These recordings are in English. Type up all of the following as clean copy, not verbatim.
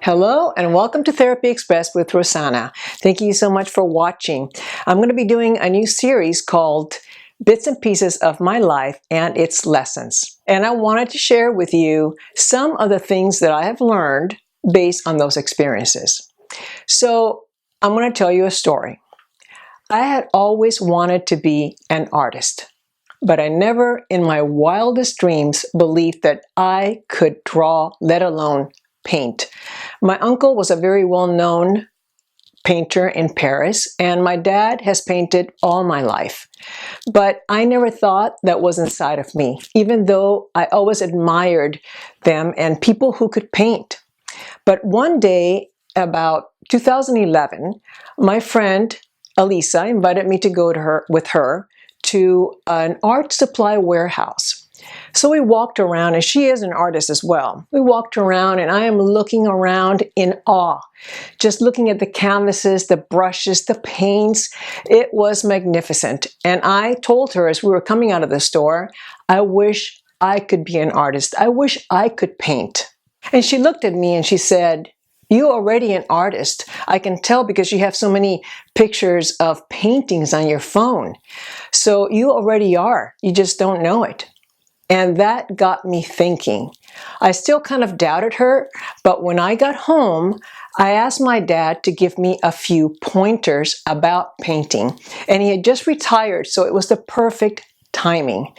Hello and welcome to Therapy Express with Rosanna. Thank you so much for watching. I'm going to be doing a new series called Bits and Pieces of My Life and Its Lessons. And I wanted to share with you some of the things that I have learned based on those experiences. So I'm going to tell you a story. I had always wanted to be an artist, but I never in my wildest dreams believed that I could draw, let alone paint. My uncle was a very well-known painter in Paris, and my dad has painted all my life. But I never thought that was inside of me, even though I always admired them and people who could paint. But one day, about 2011, my friend Elisa invited me to go with her to an art supply warehouse. So we walked around, and she is an artist as well. We walked around and I am looking around in awe, just looking at the canvases, the brushes, the paints. It was magnificent. And I told her as we were coming out of the store, I wish I could be an artist. I wish I could paint. And she looked at me and she said, "You're already an artist. I can tell because you have so many pictures of paintings on your phone. So you already are. You just don't know it." And that got me thinking. I still kind of doubted her, but when I got home, I asked my dad to give me a few pointers about painting. And he had just retired, so it was the perfect timing.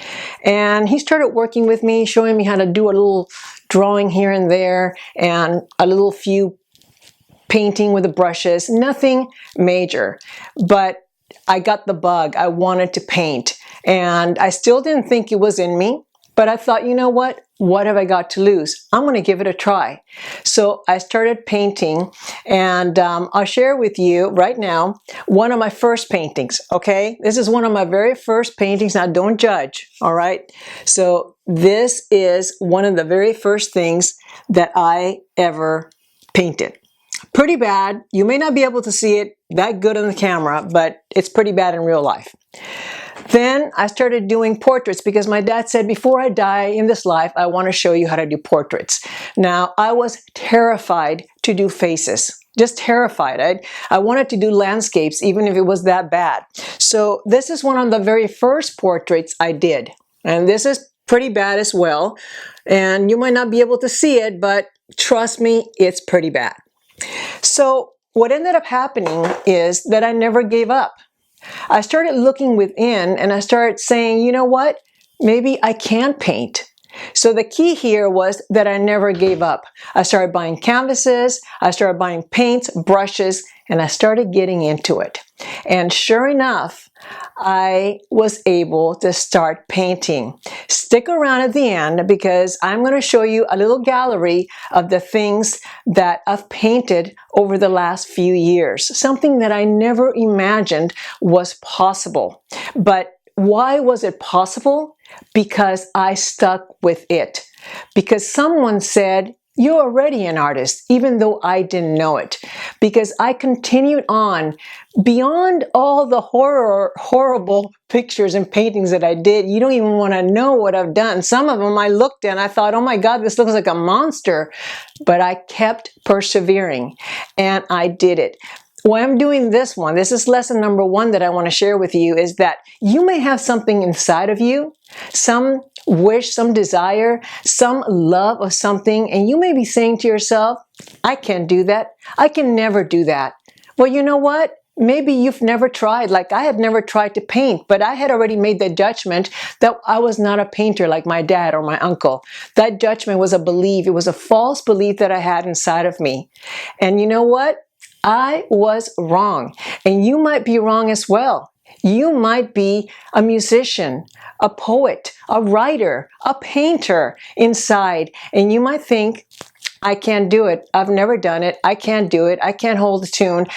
And he started working with me, showing me how to do a little drawing here and there, and a little few painting with the brushes. Nothing major, but I got the bug. I wanted to paint, and I still didn't think it was in me. But I thought, you know what? What have I got to lose? I'm going to give it a try. So I started painting, and I'll share with you right now one of my first paintings, okay? This is one of my very first paintings. Now, don't judge, all right? So this is one of the very first things that I ever painted. Pretty bad. You may not be able to see it that good on the camera, but it's pretty bad in real life. Then I started doing portraits because my dad said, before I die in this life, I want to show you how to do portraits. Now, I was terrified to do faces, just terrified. I wanted to do landscapes, even if it was that bad. So this is one of the very first portraits I did. And this is pretty bad as well. And you might not be able to see it, but trust me, it's pretty bad. So what ended up happening is that I never gave up. I started looking within and I started saying, you know what? Maybe I can paint. So the key here was that I never gave up. I started buying canvases, I started buying paints, brushes, and I started getting into it. And sure enough, I was able to start painting. Stick around at the end because I'm going to show you a little gallery of the things that I've painted over the last few years. Something that I never imagined was possible. But why was it possible? Because I stuck with it. Because someone said, "You're already an artist," even though I didn't know it. Because I continued on beyond all the horrible pictures and paintings that I did. You don't even want to know what I've done. Some of them I looked at and I thought, oh my God, this looks like a monster. But I kept persevering and I did it. Why I'm doing this one, this is lesson number one that I want to share with you, is that you may have something inside of you, some wish, some desire, some love of something, and you may be saying to yourself, I can't do that. I can never do that. Well, you know what? Maybe you've never tried. Like I had never tried to paint, but I had already made the judgment that I was not a painter like my dad or my uncle. That judgment was a belief. It was a false belief that I had inside of me. And you know what? I was wrong, and you might be wrong as well. You might be a musician, a poet, a writer, a painter inside, and you might think, I can't do it. I've never done it. I can't do it. I can't hold a tune.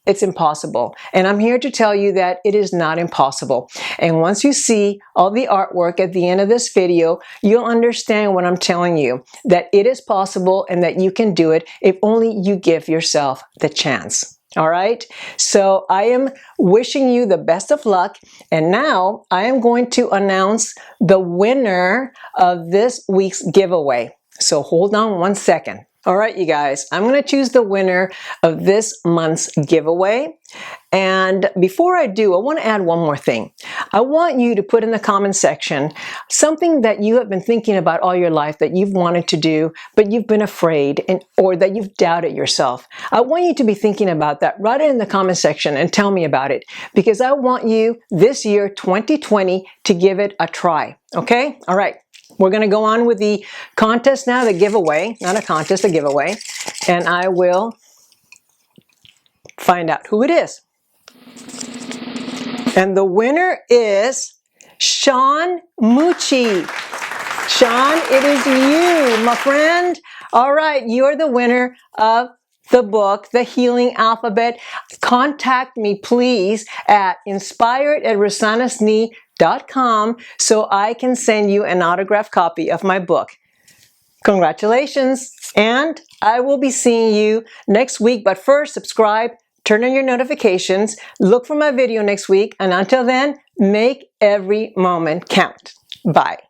It's impossible. And I'm here to tell you that it is not impossible. And once you see all the artwork at the end of this video, you'll understand what I'm telling you, that it is possible and that you can do it if only you give yourself the chance. All right. So I am wishing you the best of luck. And now I am going to announce the winner of this week's giveaway. So hold on one second. All right, you guys, I'm going to choose the winner of this month's giveaway. And before I do, I want to add one more thing. I want you to put in the comment section something that you have been thinking about all your life that you've wanted to do, but you've been afraid or that you've doubted yourself. I want you to be thinking about that. Write it in the comment section and tell me about it, because I want you this year, 2020, to give it a try. Okay? All right. We're going to go on with the contest now, the giveaway. Not a contest, a giveaway. And I will find out who it is. And the winner is Sean Mucci. Sean, it is you, my friend. All right, you're the winner of the book, The Healing Alphabet. Contact me, please, at inspired@rosannasknee.com so I can send you an autographed copy of my book. Congratulations, and I will be seeing you next week. But first, subscribe, turn on your notifications, look for my video next week, and until then, make every moment count. Bye.